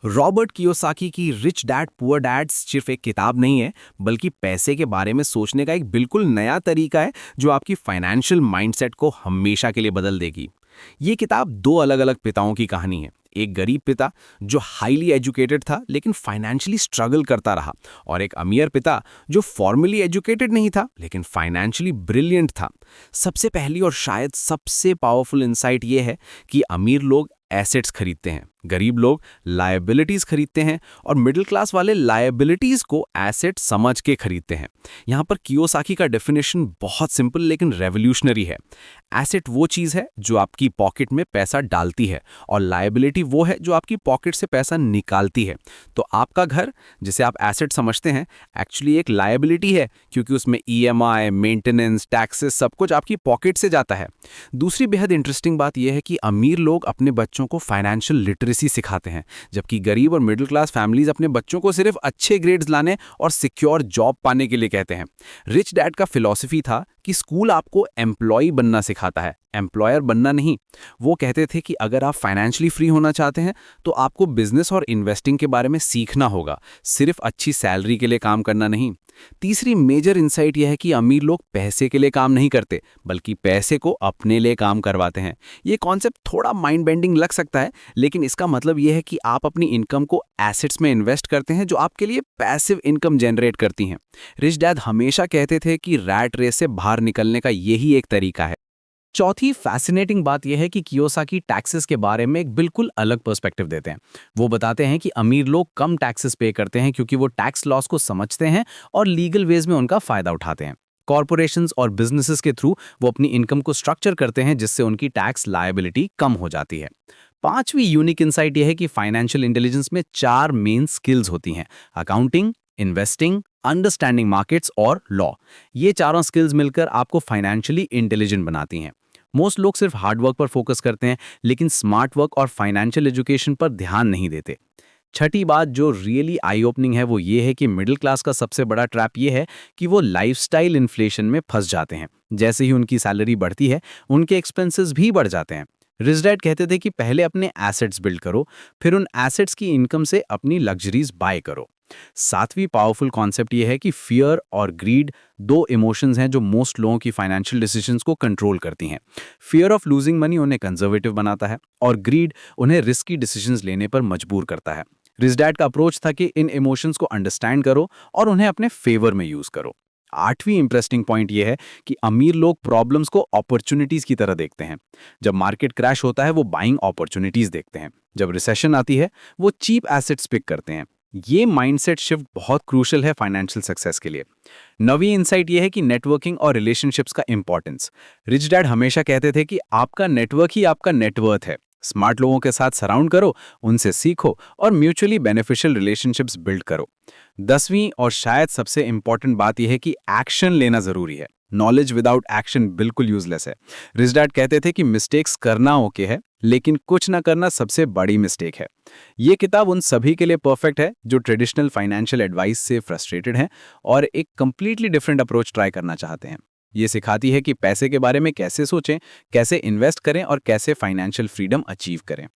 Robert Kiyosaki की rich dad poor dad सिर्फ एक किताब नहीं है, बल्कि पैसे के बारे में सोचने का एक बिल्कुल नया तरीका है जो आपकी फाइनेंशियल माइंडसेट को हमेशा के लिए बदल देगी। ये किताब दो अलग अलग पिताओं की कहानी है। एक गरीब पिता जो हाईली एजुकेटेड था लेकिन फाइनेंशियली स्ट्रगल करता रहा, और एक अमीर पिता जो फॉर्मली एजुकेटेड नहीं था लेकिन फाइनेंशियली ब्रिलियंट था। सबसे पहली और शायद सबसे पावरफुल इंसाइट ये है कि अमीर लोग एसेट्स खरीदते हैं, गरीब लोग लायबिलिटीज खरीदते हैं, और मिडिल क्लास वाले लायबिलिटीज को एसेट समझ के खरीदते हैं। यहाँ पर कियोसाकी का डेफिनेशन बहुत सिंपल लेकिन रेवोल्यूशनरी है। एसेट वो चीज़ है जो आपकी पॉकेट में पैसा डालती है, और लायबिलिटी वो है जो आपकी पॉकेट से पैसा निकालती है। तो आपका घर, जिसे आप एसेट समझते हैं, एक्चुअली एक लायबिलिटी है, क्योंकि उसमें ईएमआई, मेंटेनेंस, टैक्सेस सब कुछ आपकी पॉकेट से जाता है। दूसरी बेहद इंटरेस्टिंग बात यह है कि अमीर लोग अपने बच्चों को फाइनेंशियल लिटरेसी सिखाते हैं, जबकि गरीब और मिडिल क्लास फैमिलीज अपने बच्चों को सिर्फ अच्छे ग्रेड्स लाने और सिक्योर जॉब पाने के लिए कहते हैं। रिच डैड का फिलॉसफी था कि स्कूल आपको एम्प्लॉय बनना सिखाता है, एम्प्लॉयर बनना नहीं। वो कहते थे कि अगर आप फाइनेंशियली फ्री होना चाहते हैं तो आपको बिजनेस और इन्वेस्टिंग के बारे में सीखना होगा, सिर्फ अच्छी सैलरी के लिए काम करना नहीं। तीसरी मेजर इंसाइट यह है कि अमीर लोग पैसे के लिए काम नहीं करते, बल्कि पैसे को अपने लिए काम करवाते हैं। ये कॉन्सेप्ट थोड़ा माइंड बेंडिंग लग सकता है, लेकिन इसका मतलब यह है कि आप अपनी इनकम को एसेट्स में इन्वेस्ट करते हैं जो आपके लिए पैसिव इनकम जनरेट करती हैं। रिच डैड हमेशा कहते थे कि रैट रेस से बाहर निकलने का यही एक तरीका है। चौथी फैसिनेटिंग बात यह है कि कियोसाकी टैक्सेस के बारे में एक बिल्कुल अलग पर्सपेक्टिव देते हैं। वो बताते हैं कि अमीर लोग कम टैक्सेस पे करते हैं क्योंकि वो टैक्स लॉस को समझते हैं और लीगल वेज में उनका फायदा उठाते हैं। कॉरपोरेशंस और बिजनेसेस के थ्रू वो अपनी इनकम को स्ट्रक्चर करते हैं जिससे उनकी टैक्स लायबिलिटी कम हो जाती है। पांचवी यूनिक इंसाइट यह है कि फाइनेंशियल इंटेलिजेंस में चार मेन स्किल्स होती हैं: अकाउंटिंग, इन्वेस्टिंग, अंडरस्टैंडिंग मार्केट्स और लॉ। ये चारों स्किल्स मिलकर आपको फाइनेंशियली इंटेलिजेंट बनाती हैं। मोस्ट लोग सिर्फ हार्ड वर्क पर फोकस करते हैं, लेकिन स्मार्ट वर्क और फाइनेंशियल एजुकेशन पर ध्यान नहीं देते। छठी बात जो रियली आई ओपनिंग है वो ये है कि मिडिल क्लास का सबसे बड़ा ट्रैप ये है कि वो लाइफस्टाइल इन्फ्लेशन में फंस जाते हैं। जैसे ही उनकी सैलरी बढ़ती है, उनके एक्सपेंसेस भी बढ़ जाते हैं। रिच डैड कहते थे कि पहले अपने एसेट्स बिल्ड करो, फिर उन एसेट्स की इनकम से अपनी लग्जरीज बाय करो। सातवीं पावरफुल कॉन्सेप्ट ये है कि फियर और ग्रीड दो इमोशंस हैं जो मोस्ट लोगों की फाइनेंशियल डिसीजंस को कंट्रोल करती हैं। फियर ऑफ लूजिंग मनी उन्हें कंजर्वेटिव बनाता है, और ग्रीड उन्हें रिस्की डिसीजंस लेने पर मजबूर करता है। रिच डैड का अप्रोच था कि इन इमोशंस को अंडरस्टैंड करो और उन्हें अपने फेवर में यूज करो। आठवीं इंटरेस्टिंग पॉइंट यह है कि अमीर लोग प्रॉब्लम्स को अपॉर्चुनिटीज की तरह देखते हैं। जब मार्केट क्रैश होता है वो बाइंग अपॉर्चुनिटीज देखते हैं, जब रिसेशन आती है वो चीप एसेट्स पिक करते हैं। ये माइंडसेट शिफ्ट बहुत क्रूशल है फाइनेंशियल सक्सेस के लिए। नवी इंसाइट ये है कि नेटवर्किंग और रिलेशनशिप्स का इंपॉर्टेंस। रिच डैड हमेशा कहते थे कि आपका नेटवर्क ही आपका नेटवर्थ है। स्मार्ट लोगों के साथ सराउंड करो, उनसे सीखो और म्यूचुअली बेनिफिशियल रिलेशनशिप्स बिल्ड करो। 10वीं और शायद सबसे इंपॉर्टेंट बात यह है कि एक्शन लेना जरूरी है। नॉलेज विदाउट एक्शन बिल्कुल यूजलेस है। रिच डैड कहते थे कि मिस्टेक्स करना ओके है, लेकिन कुछ ना करना सबसे बड़ी मिस्टेक है। ये किताब उन सभी के लिए परफेक्ट है जो ट्रेडिशनल फाइनेंशियल एडवाइस से फ्रस्ट्रेटेड हैं और एक कंप्लीटली डिफरेंट अप्रोच ट्राई करना चाहते हैं। ये सिखाती है कि पैसे के बारे में कैसे सोचें, कैसे इन्वेस्ट करें और कैसे फाइनेंशियल फ्रीडम अचीव करें।